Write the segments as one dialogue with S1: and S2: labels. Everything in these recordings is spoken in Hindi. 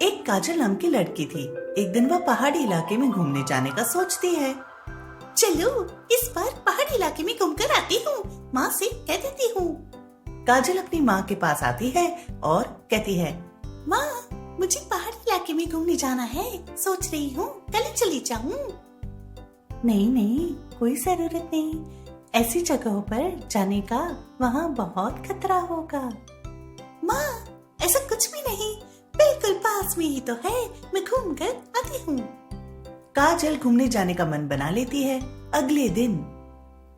S1: एक काजल नाम की लड़की थी। एक दिन वह पहाड़ी इलाके में घूमने जाने का सोचती है।
S2: चलो इस बार पहाड़ी इलाके में घूमकर आती हूँ, माँ से कह देती हूँ।
S1: काजल अपनी माँ के पास आती है और कहती है,
S2: माँ मुझे पहाड़ी इलाके में घूमने जाना है, सोच रही हूँ कल चली जाऊँ।
S1: नहीं नहीं, कोई जरूरत नहीं, ऐसी जगहों पर जाने का वहाँ बहुत खतरा होगा।
S2: माँ ऐसा कुछ भी नहीं, बिल्कुल पास में ही तो है, मैं घूम कर आती हूँ।
S1: काजल घूमने जाने का मन बना लेती है। अगले दिन,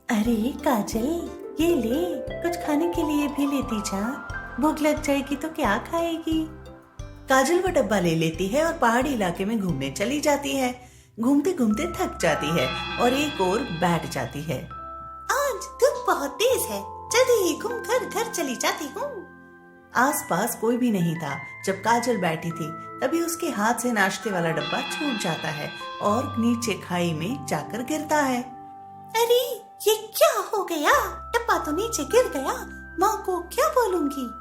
S2: अरे काजल ये ले, कुछ खाने के लिए भी लेती जा, भूख लग जाएगी तो क्या खाएगी।
S1: काजल वो डब्बा ले लेती है और पहाड़ी इलाके में घूमने चली जाती है। घूमते घूमते थक जाती है और एक ओर बैठ जाती है।
S2: आज धूप बहुत तेज है, जल्दी ही घूम कर घर चली जाती हूँ।
S1: आसपास कोई भी नहीं था। जब काजल बैठी थी तभी उसके हाथ से नाश्ते वाला डब्बा छूट जाता है और नीचे खाई में जाकर गिरता है।
S2: अरे ये क्या हो गया, डब्बा तो नीचे गिर गया, माँ को क्या बोलूंगी।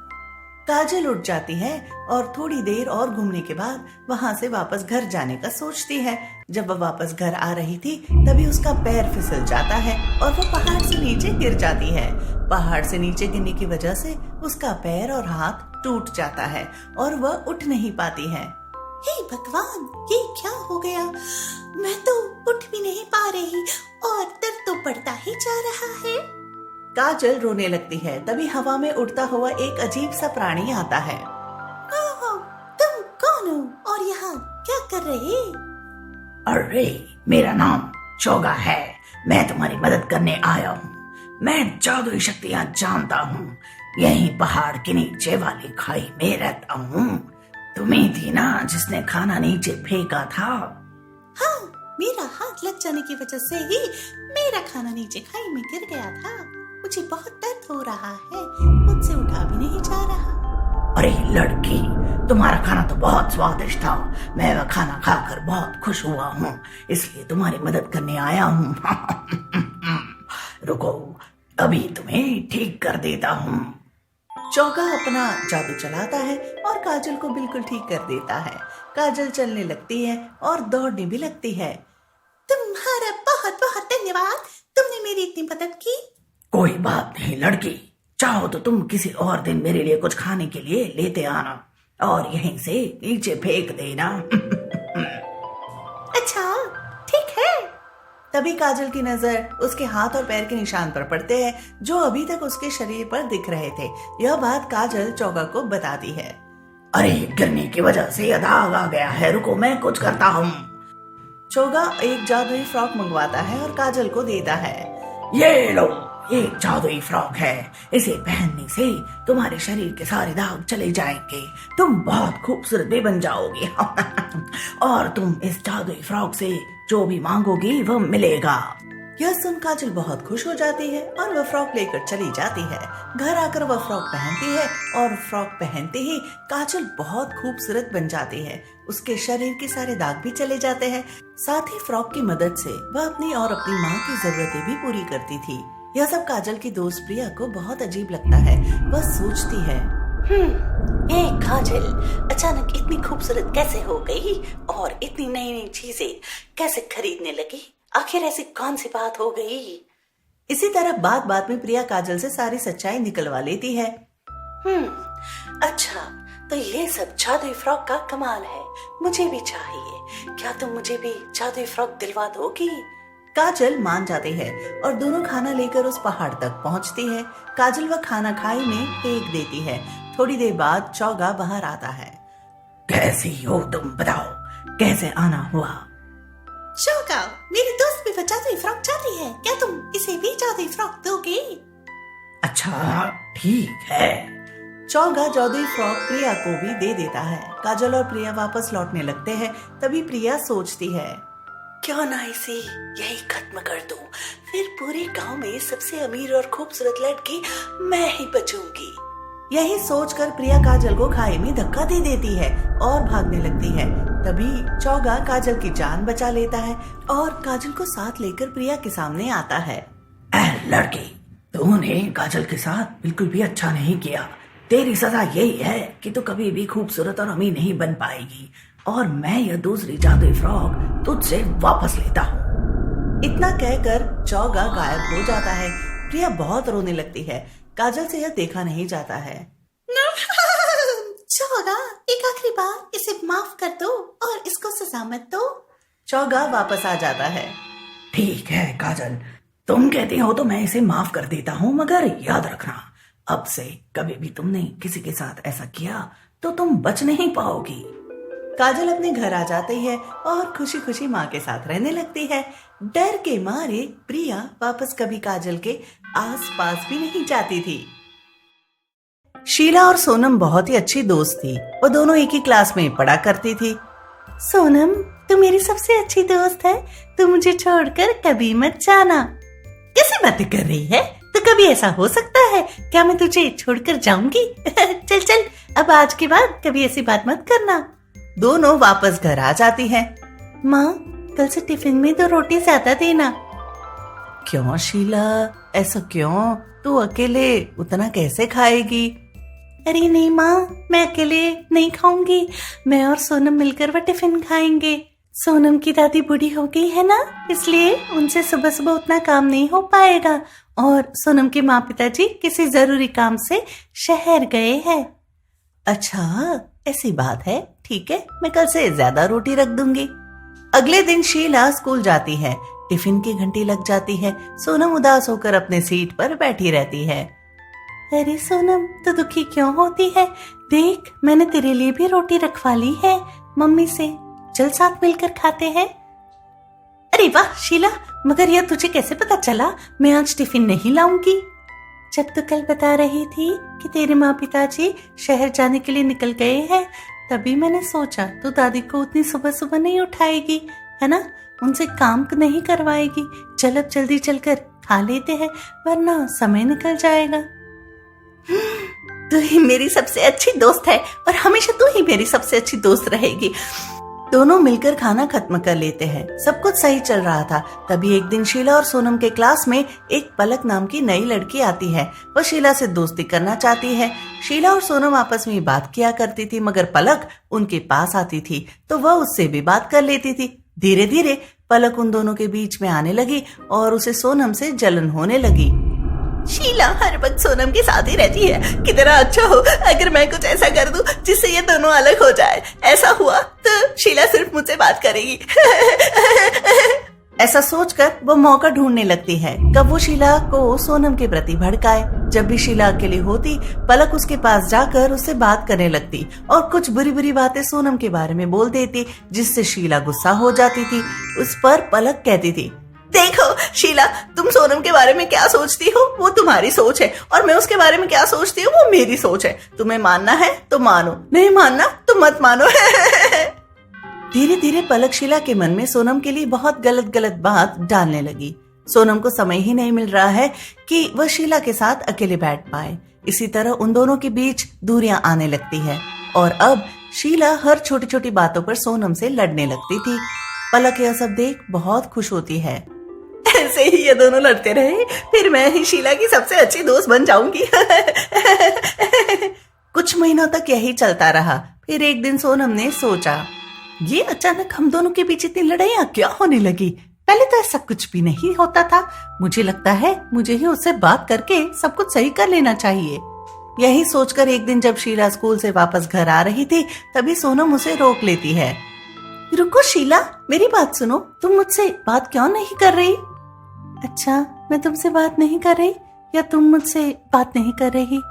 S1: काजल उठ जाती है और थोड़ी देर और घूमने के बाद वहां से वापस घर जाने का सोचती है। जब वह वापस घर आ रही थी तभी उसका पैर फिसल जाता है और वो पहाड़ से नीचे गिर जाती है। पहाड़ से नीचे गिरने की वजह से उसका पैर और हाथ टूट जाता है और वह उठ नहीं पाती है।
S2: हे भगवान, ये क्या हो गया, मैं तो उठ भी नहीं पा रही और दर्द तो बढ़ता ही जा रहा है।
S1: काजल रोने लगती है। तभी हवा में उड़ता हुआ एक अजीब सा प्राणी आता है।
S2: तुम कौन हो और यहाँ क्या कर रहे?
S3: अरे मेरा नाम चोगा है, मैं तुम्हारी मदद करने आया हूँ। मैं जादुई शक्तियाँ जानता हूँ, यहीं पहाड़ के नीचे वाली खाई में रहता हूँ। तुम्हें थी ना जिसने खाना नीचे फेंका था?
S2: हाँ, मेरा हाथ लग जाने की वजह से ही मेरा खाना नीचे खाई में गिर गया था। मुझे बहुत दर्द हो रहा है, मुझसे उठा भी नहीं जा रहा।
S3: अरे लड़की, तुम्हारा खाना तो बहुत स्वादिष्ट था, मैं वह खाना खाकर बहुत खुश हुआ हूँ, इसलिए तुम्हारी मदद करने आया हूँ। रुको, अभी तुम्हें ठीक कर देता हूँ।
S1: चौगा अपना जादू चलाता है और काजल को बिल्कुल ठीक कर देता है। काजल चलने लगती है और दौड़ने भी लगती है।
S2: तुम्हारा बहुत बहुत धन्यवाद, तुमने मेरी इतनी मदद की।
S3: कोई बात नहीं लड़की, चाहो तो तुम किसी और दिन मेरे लिए कुछ खाने के लिए लेते आना और यहीं से नीचे फेंक देना।
S2: अच्छा ठीक है।
S1: तभी काजल की नजर उसके हाथ और पैर के निशान पर पड़ते हैं जो अभी तक उसके शरीर पर दिख रहे थे। यह बात काजल चौगा को बताती है।
S3: अरे गिरने की वजह से यह दाग आ गया है, रुको मैं कुछ करता हूँ।
S1: चौगा एक जादुई फ्रॉक मंगवाता है और काजल को देता है।
S3: ये लो, ये जादुई फ्रॉक है, इसे पहनने से तुम्हारे शरीर के सारे दाग चले जाएंगे, तुम बहुत खूबसूरत भी बन जाओगी। और तुम इस जादुई फ्रॉक से जो भी मांगोगी वह मिलेगा।
S1: यह सुन काजल बहुत खुश हो जाती है और वह फ्रॉक लेकर चली जाती है। घर आकर वह फ्रॉक पहनती है और फ्रॉक पहनते ही काजल बहुत खूबसूरत बन जाती है। उसके शरीर के सारे दाग भी चले जाते हैं। साथ ही फ्रॉक की मदद से वह अपनी और अपनी माँ की जरूरतें भी पूरी करती थी। यह सब काजल की दोस्त प्रिया को बहुत अजीब लगता है। वह सोचती है,
S2: ये काजल अचानक इतनी खूबसूरत कैसे हो गई और इतनी नई नई चीजें कैसे खरीदने लगी, आखिर ऐसी कौन सी बात हो गई।
S1: इसी तरह बात बात में प्रिया काजल से सारी सच्चाई निकलवा लेती है।
S2: अच्छा तो ये सब जादुई फ्रॉक का कमाल है, मुझे भी चाहिए, क्या तुम मुझे भी जादुई फ्रॉक दिलवा दोगी?
S1: काजल मान जाती है और दोनों खाना लेकर उस पहाड़ तक पहुंचती है। काजल वह खाना खाई में फेंक देती है। थोड़ी देर बाद चौगा बाहर आता है।
S3: कैसी हो तुम, बताओ कैसे आना हुआ?
S2: चौगा, मेरी दोस्त भी वह जादुई फ्रॉक चाहती है, क्या तुम इसे भी जादुई फ्रॉक दोगे?
S3: अच्छा ठीक है।
S1: चौगा जादुई फ्रॉक प्रिया को भी दे देता है। काजल और प्रिया वापस लौटने लगते हैं। तभी प्रिया सोचती है,
S2: क्यों ना इसे यही खत्म कर दूं, फिर पूरे गांव में सबसे अमीर और खूबसूरत लड़की मैं ही बचूंगी।
S1: यही सोचकर प्रिया काजल को खाई में धक्का दे देती है और भागने लगती है। तभी चौगा काजल की जान बचा लेता है और काजल को साथ लेकर प्रिया के सामने आता है।
S3: लड़की, तूने काजल के साथ बिल्कुल भी अच्छा नहीं किया। तेरी सजा यही है कि तू कभी भी खूबसूरत और अमीर नहीं बन पाएगी, और मैं यह दूसरी जादुई फ्रॉक तुझसे वापस लेता हूँ।
S1: इतना कहकर चौगा गायब हो जाता है। प्रिया बहुत रोने लगती है। काजल से यह देखा नहीं जाता है।
S2: चौगा, एक आखिरी बार इसे माफ कर दो और इसको सजा मत दो।
S1: चौगा वापस आ जाता है।
S3: ठीक है काजल, तुम कहती हो तो मैं इसे माफ कर देता हूँ, मगर याद रखना, अब से कभी भी तुमने किसी के साथ ऐसा किया तो तुम बच नहीं पाओगी।
S1: काजल अपने घर आ जाती है और खुशी खुशी माँ के साथ रहने लगती है। डर के मारे प्रिया वापस कभी काजल के आसपास भी नहीं जाती थी। शीला और सोनम बहुत ही अच्छी दोस्त थी। वो दोनों एक ही क्लास में पढ़ा करती थी।
S2: सोनम, तू मेरी सबसे अच्छी दोस्त है, तू मुझे छोड़कर कभी मत जाना। कैसी बातें कर रही है? तो कभी ऐसा हो सकता है क्या मैं तुझे छोड़कर जाऊंगी? चल चल, अब आज के बाद कभी ऐसी बात मत करना।
S1: दोनों वापस घर आ जाती हैं।
S2: माँ, कल से टिफिन में 2 रोटी ज्यादा देना।
S1: क्यों शीला, ऐसा क्यों? तू अकेले उतना कैसे खाएगी?
S2: अरे नहीं माँ, मैं अकेले नहीं खाऊंगी, मैं और सोनम मिलकर वो टिफिन खाएंगे। सोनम की दादी बूढ़ी हो गई है ना, इसलिए उनसे सुबह सुबह उतना काम नहीं हो पाएगा, और सोनम के माँ पिताजी किसी जरूरी काम से शहर गए हैं।
S1: अच्छा, ऐसी बात है, ठीक है, मैं कल से ज्यादा रोटी रख दूंगी। अगले दिन शीला स्कूल जाती है। टिफिन की घंटी लग जाती है। सोनम उदास होकर अपने सीट पर बैठी रहती है।
S2: अरे सोनम, तो दुखी क्यों होती है? देख, मैंने तेरे लिए भी रोटी रखवा ली है मम्मी से, चल साथ मिलकर खाते हैं। अरे वाह शीला, मगर यह तुझे कैसे पता चला मैं आज टिफिन नहीं लाऊंगी? जब तो कल बता रही थी कि तेरे माँ पिताजी शहर जाने के लिए निकल गए हैं, तभी मैंने सोचा तू दादी को उतनी सुबह सुबह नहीं उठाएगी, है ना, उनसे काम नहीं करवाएगी। चल अब जल्दी चलकर खा लेते हैं, वरना समय निकल जाएगा।
S1: तू ही मेरी सबसे अच्छी दोस्त है और हमेशा तू ही मेरी सबसे अच्छी दोस्त रहेगी। दोनों मिलकर खाना खत्म कर लेते हैं। सब कुछ सही चल रहा था। तभी एक दिन शीला और सोनम के क्लास में एक पलक नाम की नई लड़की आती है। वह शीला से दोस्ती करना चाहती है। शीला और सोनम आपस में बात किया करती थी, मगर पलक उनके पास आती थी तो वह उससे भी बात कर लेती थी। धीरे धीरे पलक उन दोनों के बीच में आने लगी और उसे सोनम से जलन होने लगी। शीला हर वक्त सोनम के साथ ही रहती है, कितना अच्छा हो अगर मैं कुछ ऐसा कर दूं जिससे ये दोनों अलग हो जाए। ऐसा हुआ तो शीला सिर्फ मुझसे बात करेगी। ऐसा सोचकर वो मौका ढूंढने लगती है कब वो शीला को सोनम के प्रति भड़काए। जब भी शीला अकेली होती, पलक उसके पास जाकर उससे बात करने लगती और कुछ बुरी बुरी बातें सोनम के बारे में बोल देती, जिससे शीला गुस्सा हो जाती थी। उस पर पलक कहती थी, देखो शीला, तुम सोनम के बारे में क्या सोचती हो वो तुम्हारी सोच है, और मैं उसके बारे में क्या सोचती हूँ वो मेरी सोच है। तुम्हें मानना है तो मानो, नहीं मानना तो मत मानो। धीरे धीरे पलक शीला के मन में सोनम के लिए बहुत गलत गलत बात डालने लगी। सोनम को समय ही नहीं मिल रहा है कि वह शीला के साथ अकेले बैठ पाए। इसी तरह उन दोनों के बीच दूरियां आने लगती है और अब शीला हर छोटी छोटी बातों पर सोनम से लड़ने लगती थी। पलक यह सब देख बहुत खुश होती है। ऐसे ही ये दोनों लड़ते रहे, फिर मैं ही शीला की सबसे अच्छी दोस्त बन जाऊंगी। कुछ महीनों तक यही चलता रहा। फिर एक दिन सोनम ने सोचा, ये अचानक हम दोनों के बीच इतनी लड़ाइयां क्या होने लगी? पहले तो ऐसा कुछ भी नहीं होता था। मुझे लगता है मुझे ही उससे बात करके सब कुछ सही कर लेना चाहिए। यही सोचकर एक दिन जब शीला स्कूल से वापस घर आ रही थी, तभी सोनम उसे रोक लेती है। रुको शीला, मेरी बात सुनो, तुम मुझसे बात क्यों नहीं कर रही? अच्छा, मैं तुमसे बात नहीं कर रही या तुम मुझसे बात नहीं कर रही?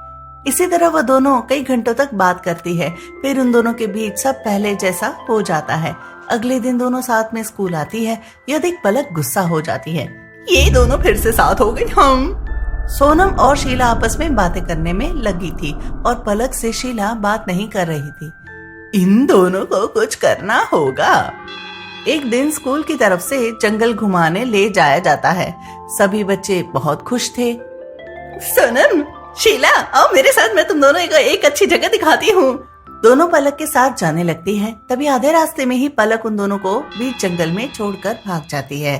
S1: इसी तरह वह दोनों कई घंटों तक बात करती है। फिर उन दोनों के बीच सब पहले जैसा हो जाता है। अगले दिन दोनों साथ में स्कूल आती है। यह देख पलक गुस्सा हो जाती है, ये दोनों फिर से साथ हो गई। सोनम और शीला आपस में बातें करने में लगी थी और पलक से शीला बात नहीं कर रही थी। इन दोनों को कुछ करना होगा। एक दिन स्कूल की तरफ से जंगल घुमाने ले जाया जाता है। सभी बच्चे बहुत खुश थे। सोनम, शीला, आओ मेरे साथ, मैं तुम दोनों को एक अच्छी जगह दिखाती हूँ। दोनों पलक के साथ जाने लगती हैं। तभी आधे रास्ते में ही पलक उन दोनों को बीच जंगल में छोड़कर भाग जाती है।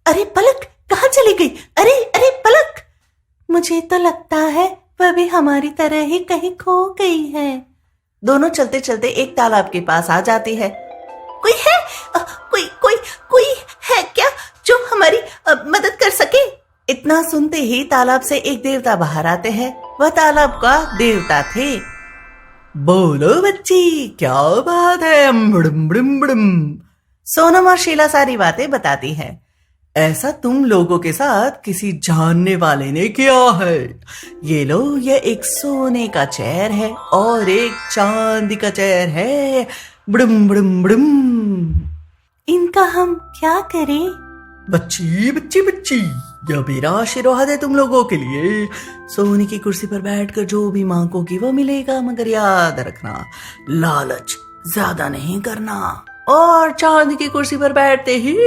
S1: अरे पलक, कहाँ चली गई? अरे अरे पलक, मुझे तो लगता है
S2: वह भी हमारी तरह ही कहीं खो गई है।
S1: दोनों चलते चलते एक तालाब के पास आ जाती है।
S2: कोई है? कोई है क्या जो हमारी मदद कर सके?
S1: इतना सुनते ही तालाब से एक देवता बाहर आते हैं। वह तालाब का देवता थे। बोलो बच्ची, क्या बात है? बुड़म बुड़म बुड़म। सोनम और शीला सारी बातें बताती है। ऐसा तुम लोगों के साथ किसी जानने वाले ने किया है। ये लो, ये एक सोने का चेयर है और एक चांदी का चेयर है। बुड़म बुड़म बुड़म।
S2: इनका हम क्या करें?
S1: बच्ची बच्ची बच्ची, यह मेरा आशीर्वाद है तुम लोगों के लिए। सोने की कुर्सी पर बैठकर जो भी मांगोगी वो मिलेगा, मगर याद रखना लालच ज्यादा नहीं करना। और चांदी की कुर्सी पर बैठते ही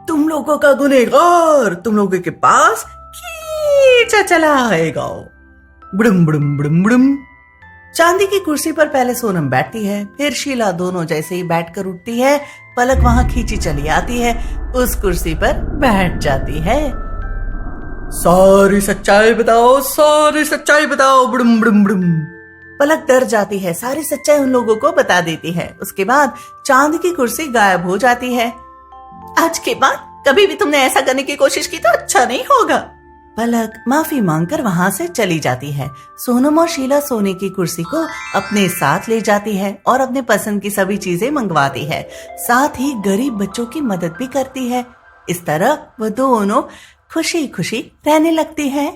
S1: तुम लोगों का गुनहगार तुम लोगों के पास खींचा चला आएगा। बुड़म बुड़म बुड़म बुड़म। चांदी की कुर्सी पर पहले सोनम बैठती है, फिर शीला। दोनों जैसे ही बैठकर उठती है, पलक वहां खींची चली आती है, उस कुर्सी पर बैठ जाती है। सारी सच्चाई बताओ, सारी सच्चाई बताओ। बुड़म बुड़म बुड़म। पलक डर जाती है, सारी सच्चाई उन लोगों को बता देती है। उसके बाद चांदी की कुर्सी गायब हो जाती है।
S2: आज के बाद कभी भी तुमने ऐसा करने की कोशिश की तो अच्छा नहीं होगा।
S1: पलक माफी मांगकर वहां से चली जाती है। सोनम और शीला सोने की कुर्सी को अपने साथ ले जाती है और अपने पसंद की सभी चीजें मंगवाती है। साथ ही गरीब बच्चों की मदद भी करती है। इस तरह वह दोनों खुशी खुशी रहने लगती है।